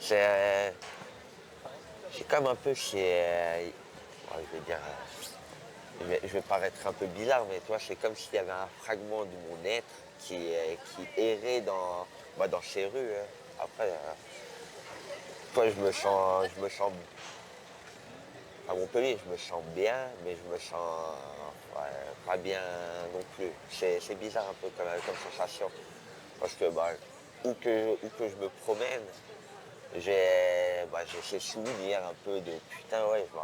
j'ai comme un peu je vais dire, je vais paraître un peu bizarre, mais toi, c'est comme s'il y avait un fragment de mon être qui errait dans ces rues, hein. Après, toi, je me sens à Montpellier, je me sens bien, mais je me sens pas bien non plus. C'est bizarre un peu comme sensation. Parce que où que je me promène, j'ai ces souvenirs un peu de putain, ouais, je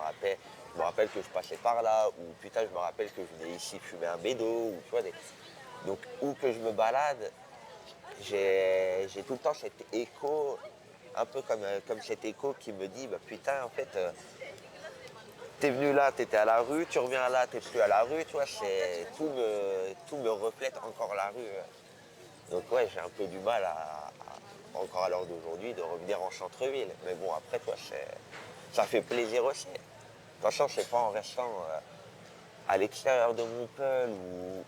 me rappelle que je passais par là, ou putain, je me rappelle que je venais ici fumer un bédo, ou tu vois, donc où que je me balade, j'ai tout le temps cet écho, un peu comme cet écho qui me dit, bah putain, en fait, t'es venu là, t'étais à la rue, tu reviens là, t'es plus à la rue, tu vois, tout me reflète encore la rue. Donc ouais, j'ai un peu du mal encore à l'heure d'aujourd'hui, de revenir en centre-ville. Mais bon, après, toi, ça fait plaisir aussi. De toute façon, c'est pas en restant à l'extérieur de Montpellier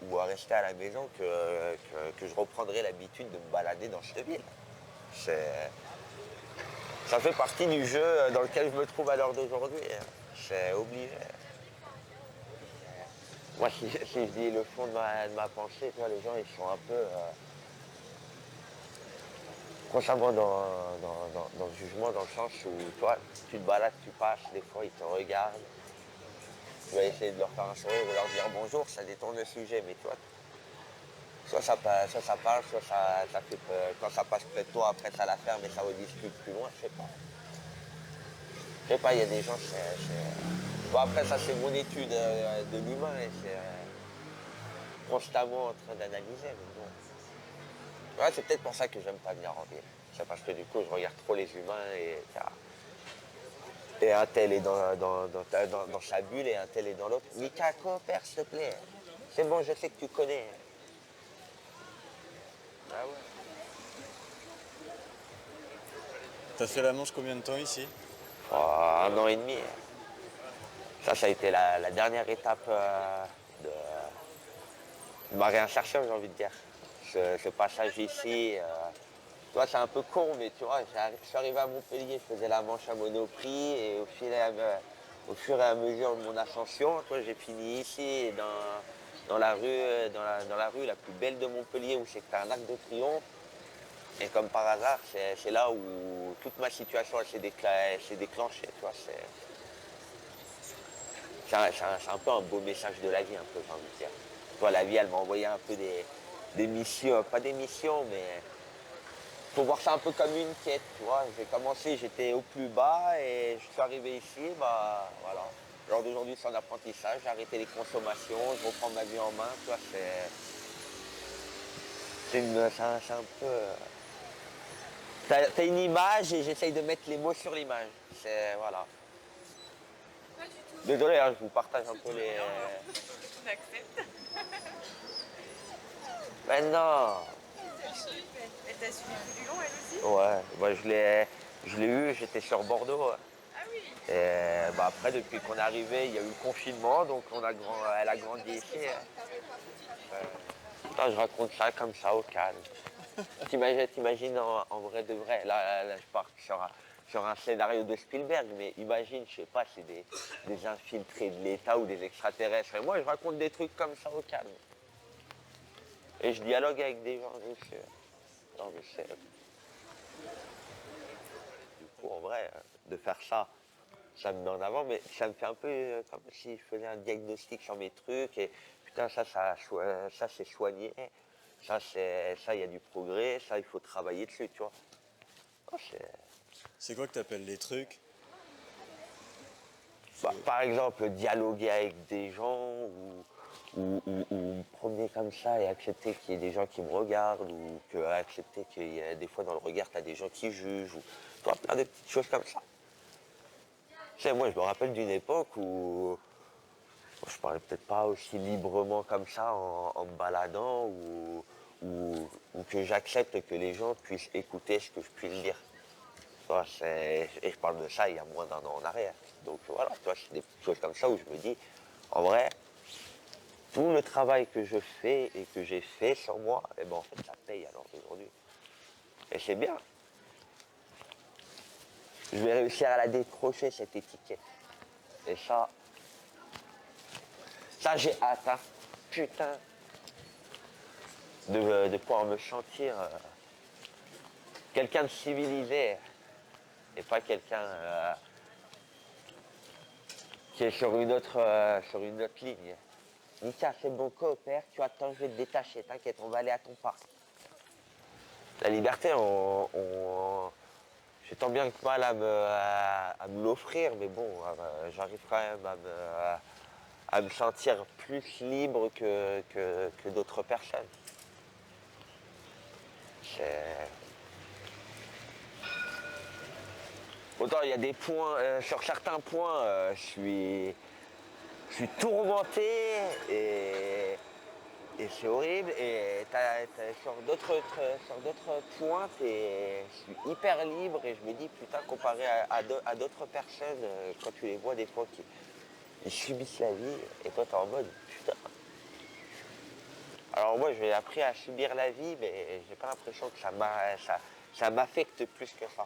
ou à rester à la maison que je reprendrai l'habitude de me balader dans cette ville. C'est, Ça fait partie du jeu dans lequel je me trouve à l'heure d'aujourd'hui. C'est obligé. Moi, si je dis le fond de ma pensée, tu vois, les gens, ils sont un peu constamment dans le jugement, dans le sens où, toi, tu te balades, tu passes, des fois, ils te regardent. Tu vas essayer de leur faire un sourire ou leur dire bonjour, ça détourne le sujet, mais toi, soit ça parle, soit ça fait peur. Quand ça passe près de toi, après ça la ferme et ça rediscute plus loin, je sais pas. Je sais pas, il y a des gens, Bon, après, ça, c'est mon étude de l'humain et c'est constamment en train d'analyser, mais bon. Ouais, c'est peut-être pour ça que j'aime pas venir en ville. C'est parce que du coup, je regarde trop les humains et un tel est dans sa bulle et un tel est dans l'autre. Mika, coopère, s'il te plaît. C'est bon, je sais que tu connais. Ah ouais. T'as fait la Manche combien de temps ici? Oh, un an et demi. Ça a été la dernière étape de ma réinsertion, j'ai envie de dire. Ce passage ici, toi, c'est un peu con, mais tu vois, je suis arrivé à Montpellier, je faisais la Manche à Monoprix, et au fur et à mesure de mon ascension, toi, j'ai fini ici, dans la rue, dans la rue la plus belle de Montpellier, où c'est que t'as un arc de triomphe. Et comme par hasard, c'est là où toute ma situation elle s'est déclenchée, tu vois. C'est un peu un beau message de la vie, un peu, j'ai envie de dire. Toi, la vie, elle m'a envoyé un peu des missions, pas des missions, mais faut voir ça un peu comme une quête, tu vois. J'ai commencé, j'étais au plus bas et je suis arrivé ici, bah voilà. Lors d'aujourd'hui, c'est un apprentissage, j'ai arrêté les consommations, je reprends ma vie en main, tu vois, c'est un peu. T'as une image et j'essaye de mettre les mots sur l'image. C'est voilà. Pas du tout. Désolé, hein, je vous partage un peu les. On accepte. Mais non. Elle t'a suivi tout du long, elle aussi? Ouais, je l'ai eu, j'étais sur Bordeaux. Ouais. Ah oui. Et bah après, depuis qu'on est arrivé, il y a eu le confinement, donc elle a grandi ici. Hein. Putain, je raconte ça comme ça au calme. T'imagines en vrai de vrai. Là, je pars sur un scénario de Spielberg, mais imagine, je sais pas, c'est des infiltrés de l'État ou des extraterrestres. Et moi, je raconte des trucs comme ça au calme. Et je dialogue avec des gens, donc non, mais c'est. Du coup, en vrai, de faire ça, ça me met en avant, mais ça me fait un peu comme si je faisais un diagnostic sur mes trucs et putain, ça c'est soigné, ça, il y a du progrès, ça, il faut travailler dessus, tu vois. Oh, C'est quoi que t'appelles les trucs? par exemple, dialoguer avec des gens ou me promener comme ça et accepter qu'il y ait des gens qui me regardent ou accepter qu'il y a des fois dans le regard, tu as des gens qui jugent ou tu vois, plein de petites choses comme ça. Tu sais, moi, je me rappelle d'une époque où je parlais peut-être pas aussi librement comme ça en me baladant ou que j'accepte que les gens puissent écouter ce que je puisse dire. Tu vois, et je parle de ça il y a moins d'un an en arrière. Donc voilà, tu vois, c'est des choses comme ça où je me dis, en vrai, tout le travail que je fais et que j'ai fait sur moi, eh ben en fait, ça paye alors d'aujourd'hui. Et c'est bien. je vais réussir à la décrocher, cette étiquette. Et ça j'ai hâte, hein. Putain, de pouvoir me sentir quelqu'un de civilisé et pas quelqu'un qui est sur une autre ligne. Nika, c'est bon, coopère, tu attends, je vais te détacher, t'inquiète, on va aller à ton parc. La liberté, j'ai tant bien que mal à me l'offrir, mais bon, j'arrive quand même à me sentir plus libre que d'autres personnes. Autant il y a des points, sur certains points, je suis tourmenté et c'est horrible. Et sur d'autres points, je suis hyper libre et je me dis putain, comparé à d'autres personnes, quand tu les vois des fois qui subissent la vie, et toi t'es en mode putain. Alors moi j'ai appris à subir la vie, mais j'ai pas l'impression que ça m'affecte plus que ça.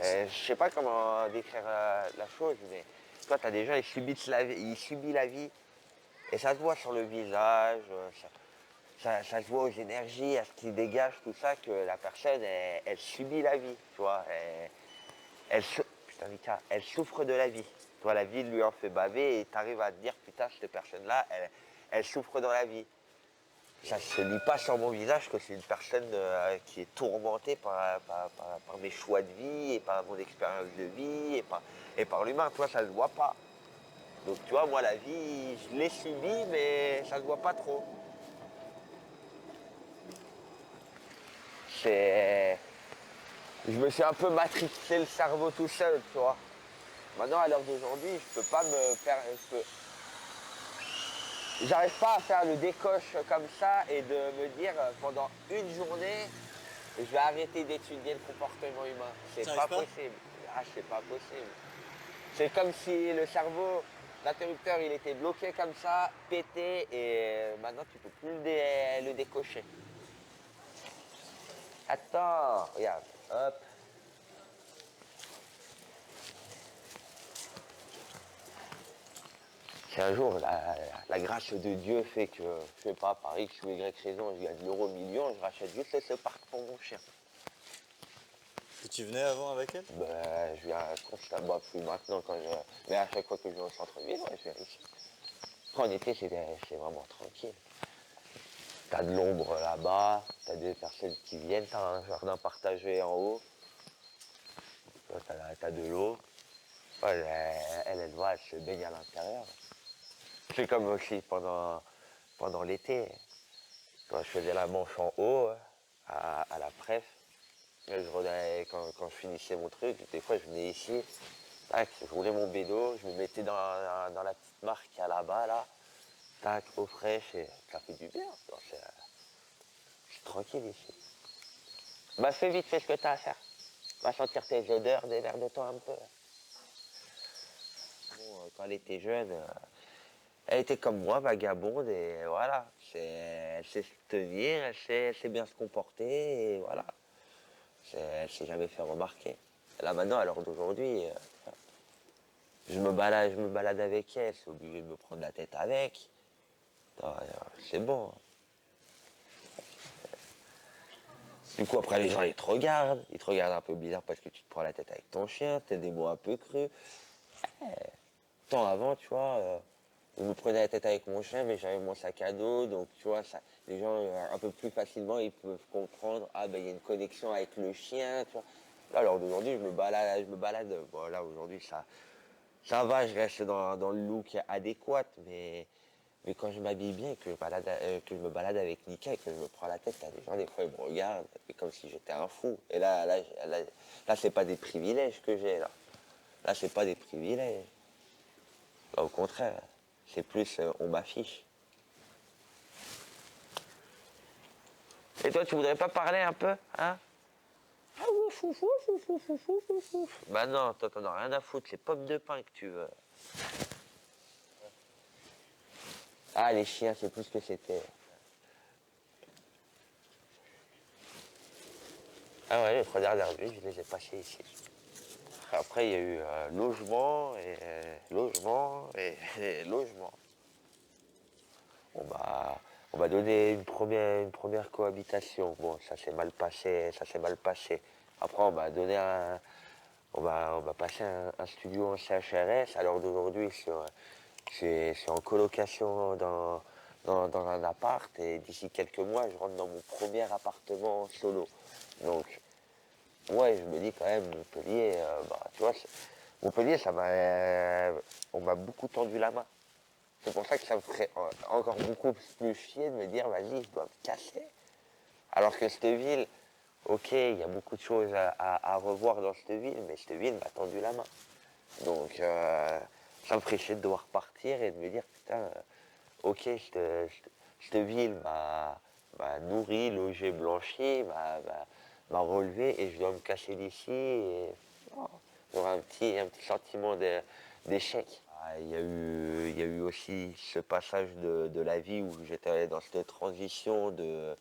Je sais pas comment décrire la chose, mais toi t'as des gens, ils subissent la vie, et ça se voit sur le visage, ça se voit aux énergies, à ce qui dégage, tout ça, que la personne, elle subit la vie, tu vois. Putain, Mika, elle souffre de la vie. Toi, la vie lui en fait baver et t'arrives à te dire, putain, cette personne-là, elle souffre dans la vie. Ça ne se lit pas sur mon visage que c'est une personne qui est tourmentée par mes choix de vie et par mon expérience de vie et par l'humain. Toi, ça ne se voit pas. Donc, tu vois, moi, la vie, je l'ai subie, mais ça ne se voit pas trop. Je me suis un peu matrixé le cerveau tout seul, tu vois. Maintenant, à l'heure d'aujourd'hui, je peux pas me faire... J'arrive pas à faire le décoche comme ça et de me dire pendant une journée, je vais arrêter d'étudier le comportement humain. C'est pas possible. Ah, c'est pas possible. C'est comme si le cerveau, l'interrupteur, il était bloqué comme ça, pété, et maintenant tu peux plus le décocher. Attends, regarde, hop. Si un jour la grâce de Dieu fait que, je sais pas, par X ou Y raison, je gagne l'euro million, je rachète juste ce parc pour mon chien. Et tu venais avant avec elle? Ben, je viens constamment, plus maintenant quand je. Mais à chaque fois que je viens au centre-ville, ouais, je viens ici. Après, en été, c'est vraiment tranquille. T'as de l'ombre là-bas, t'as des personnes qui viennent, t'as un jardin partagé en haut, t'as de l'eau. Ouais, elle voit, elle se baigne à l'intérieur. C'est comme aussi pendant l'été. Quand je faisais la manche en haut, à la presse, quand je finissais mon truc, des fois je venais ici, tac, je roulais mon bédo, je me mettais dans la petite marque qu'il y a là-bas, là, tac, eau fraîche, et ça fait du bien. Je suis tranquille ici. Bah fais vite, fais ce que t'as à faire. Va sentir tes odeurs, démerde-toi un peu. Bon, quand elle était jeune, elle était comme moi, vagabonde, et voilà. Elle sait se tenir, elle sait bien se comporter, et voilà. Elle s'est jamais fait remarquer. Là maintenant, à l'heure d'aujourd'hui, je me balade avec elle, c'est obligé de me prendre la tête avec. C'est bon. Du coup, après, les gens, ils te regardent un peu bizarre parce que tu te prends la tête avec ton chien, t'as des mots un peu crus. Tant avant, tu vois, je me prenais la tête avec mon chien, mais j'avais mon sac à dos, donc tu vois, ça, les gens, un peu plus facilement, ils peuvent comprendre, ah ben, il y a une connexion avec le chien, tu vois. Là, alors d'aujourd'hui, je me balade, bon, là, aujourd'hui, ça va, je reste dans le look adéquat, mais quand je m'habille bien et que je me balade avec Nika et que je me prends la tête, t'as des gens, des fois, ils me regardent, comme si j'étais un fou. Et là, c'est pas des privilèges que j'ai, là. Là, c'est pas des privilèges. Là, au contraire, c'est plus, on m'affiche. Et toi, tu voudrais pas parler un peu, hein? Ah ouf, ouf, ouf, ouf, ouf, ouf, ouf, ouf, ouf. Bah non, toi, t'en as rien à foutre, c'est pomme de pain que tu veux. Ah, les chiens, c'est plus ce que c'était. Ah ouais, les 3 dernières nuits, je les ai passées ici. Après, il y a eu logement et logement. On m'a donné une première cohabitation. Bon, ça s'est mal passé, ça s'est mal passé. Après, on m'a passé un studio en CHRS. À l'heure d'aujourd'hui, je suis en colocation dans un appart et d'ici quelques mois, je rentre dans mon premier appartement solo. Donc, ouais, je me dis quand même, Montpellier, tu vois, Montpellier, on m'a beaucoup tendu la main. C'est pour ça que ça me ferait encore beaucoup plus chier de me dire, vas-y, je dois me casser. Alors que cette ville, ok, il y a beaucoup de choses à revoir dans cette ville, mais cette ville m'a tendu la main. Donc, ça me ferait chier de devoir partir et de me dire, putain, ok, cette ville m'a nourri, logé, blanchi, m'a relevé et je dois me casser d'ici et oh, j'aurai un petit sentiment d'échec. Il y a eu aussi ce passage de la vie où j'étais dans cette transition de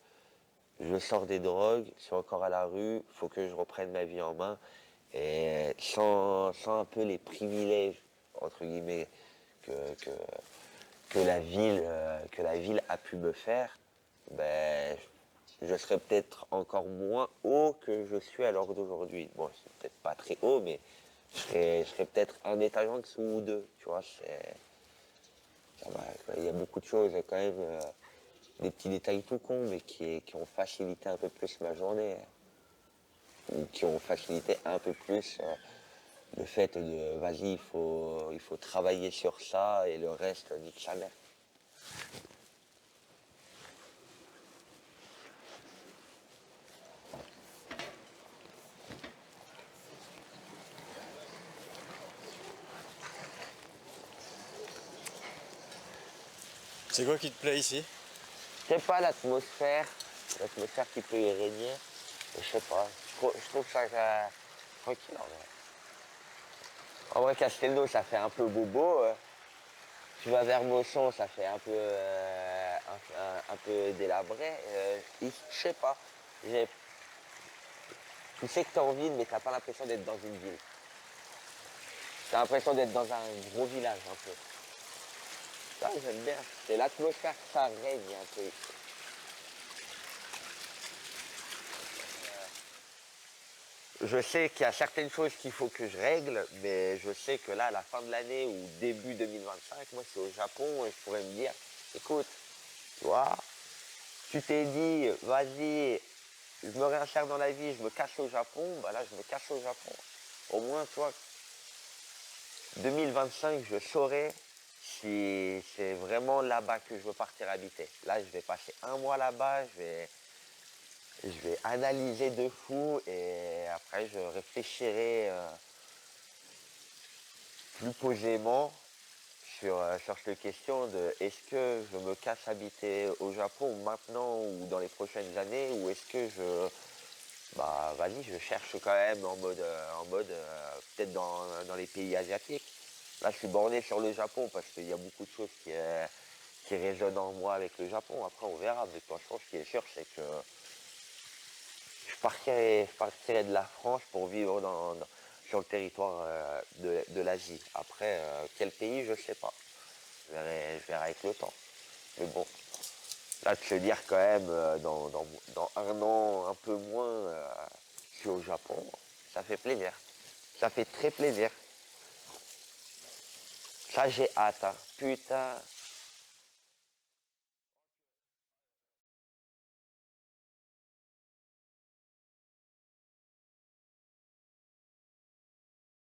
je sors des drogues, je suis encore à la rue, il faut que je reprenne ma vie en main et sans un peu les privilèges, entre guillemets, que, que, que la ville a pu me faire, ben, je serais peut-être encore moins haut que je suis à l'heure d'aujourd'hui. Bon, c'est peut-être pas très haut, mais je serais peut-être un étage en dessous ou deux, tu vois. Ça va, quoi. Il y a beaucoup de choses quand même, des petits détails tout cons, mais qui ont facilité un peu plus ma journée, hein, ou qui ont facilité un peu plus le fait de, vas-y, il faut travailler sur ça et le reste, nique sa mère. C'est quoi qui te plaît ici? Je sais pas, l'atmosphère qui peut y régner, je sais pas, je trouve ça tranquille en vrai. En vrai, Castelnau, ça fait un peu bobo. Tu vas vers Mosson, ça fait un peu, un peu délabré. Je sais pas. J'ai- Tu sais que t'as envie, mais t'as pas l'impression d'être dans une ville. T'as l'impression d'être dans un gros village un peu. Ça, j'aime bien. C'est l'atmosphère, ça règne un peu. Je sais qu'il y a certaines choses qu'il faut que je règle, mais je sais que là, à la fin de l'année ou début 2025, moi, c'est au Japon et je pourrais me dire, écoute, tu vois, tu t'es dit, vas-y, je me réinsère dans la vie, je me casse au Japon, bah là, je me casse au Japon. Au moins, tu vois, 2025, je saurai si c'est vraiment là-bas que je veux partir habiter. Là, je vais passer un mois là-bas, je vais analyser de fou et après, je réfléchirai plus posément sur cette question de est-ce que je me casse habiter au Japon maintenant ou dans les prochaines années ou est-ce que bah vas-y, je cherche quand même en mode peut-être dans les pays asiatiques. Là, je suis borné sur le Japon parce qu'il y a beaucoup de choses qui résonnent en moi avec le Japon. Après, on verra. Mais de toute façon, ce qui est sûr, c'est que je partirai de la France pour vivre sur le territoire de l'Asie. Après, quel pays, je sais pas. Je verrai avec le temps. Mais bon, là, de se dire quand même, dans un an, un peu moins, je suis au Japon, ça fait plaisir. Ça fait très plaisir. Ça, j'ai hâte, hein. Putain,